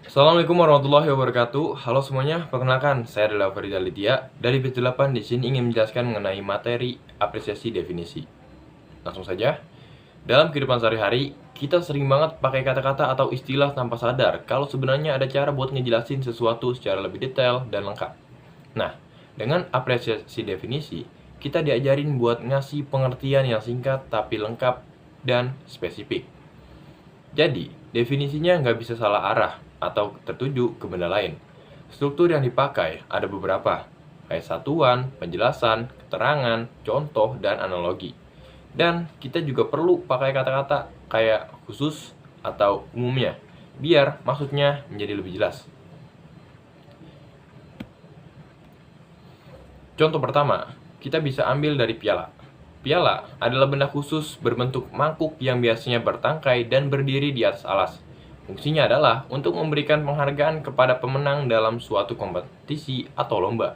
Assalamualaikum warahmatullahi wabarakatuh. Halo semuanya, perkenalkan saya adalah Faridal Lidya dari batch 8 di sini ingin menjelaskan mengenai materi apresiasi definisi. Langsung saja. Dalam kehidupan sehari-hari, kita sering banget pakai kata-kata atau istilah tanpa sadar kalau sebenarnya ada cara buat ngejelasin sesuatu secara lebih detail dan lengkap. Nah, dengan apresiasi definisi, kita diajarin buat ngasih pengertian yang singkat tapi lengkap dan spesifik. Jadi, definisinya nggak bisa salah arah atau tertuju ke benda lain. Struktur yang dipakai ada beberapa, kayak satuan, penjelasan, keterangan, contoh, dan analogi. Dan kita juga perlu pakai kata-kata kayak khusus atau umumnya, biar maksudnya menjadi lebih jelas. Contoh pertama, kita bisa ambil dari piala. Piala adalah benda khusus berbentuk mangkuk yang biasanya bertangkai dan berdiri di atas alas. Fungsinya adalah untuk memberikan penghargaan kepada pemenang dalam suatu kompetisi atau lomba.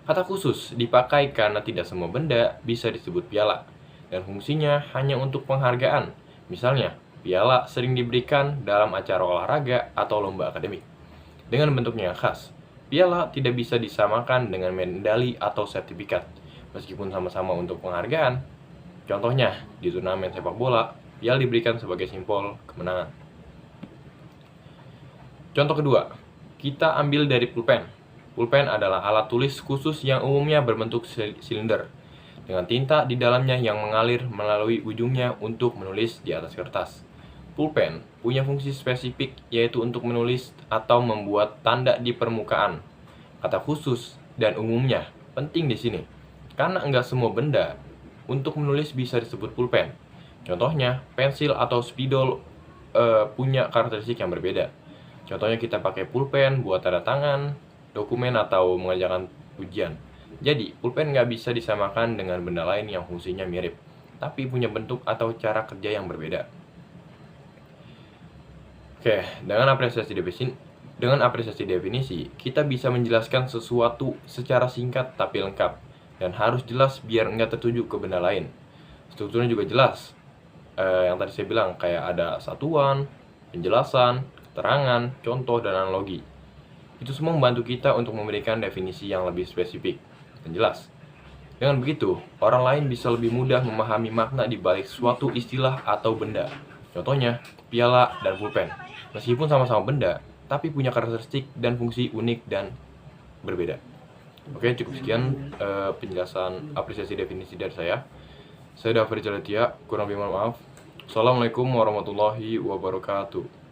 Kata khusus dipakai karena tidak semua benda bisa disebut piala, dan fungsinya hanya untuk penghargaan. Misalnya, piala sering diberikan dalam acara olahraga atau lomba akademik. Dengan bentuknya yang khas, piala tidak bisa disamakan dengan medali atau sertifikat, meskipun sama-sama untuk penghargaan. Contohnya, di turnamen sepak bola, piala diberikan sebagai simbol kemenangan. Contoh kedua, kita ambil dari pulpen. Pulpen adalah alat tulis khusus yang umumnya berbentuk silinder, dengan tinta di dalamnya yang mengalir melalui ujungnya untuk menulis di atas kertas. Pulpen punya fungsi spesifik yaitu untuk menulis atau membuat tanda di permukaan. Kata khusus dan umumnya penting di sini, karena enggak semua benda untuk menulis bisa disebut pulpen. Contohnya, pensil atau spidol punya karakteristik yang berbeda. Contohnya kita pakai pulpen buat tanda tangan, dokumen atau mengerjakan ujian. Jadi, pulpen nggak bisa disamakan dengan benda lain yang fungsinya mirip, tapi punya bentuk atau cara kerja yang berbeda. Oke, dengan apresiasi definisi, kita bisa menjelaskan sesuatu secara singkat tapi lengkap, dan harus jelas biar nggak tertuju ke benda lain. Strukturnya juga jelas, yang tadi saya bilang kayak ada satuan, penjelasan, keterangan, contoh, dan analogi. Itu semua membantu kita untuk memberikan definisi yang lebih spesifik dan jelas. Dengan begitu, orang lain bisa lebih mudah memahami makna di balik suatu istilah atau benda. Contohnya, piala dan pulpen. Meskipun sama-sama benda, tapi punya karakteristik dan fungsi unik dan berbeda. Oke, cukup sekian penjelasan apresiasi definisi dari saya. Saya Dafri Jalatia, kurang lebih mohon maaf. Assalamualaikum warahmatullahi wabarakatuh.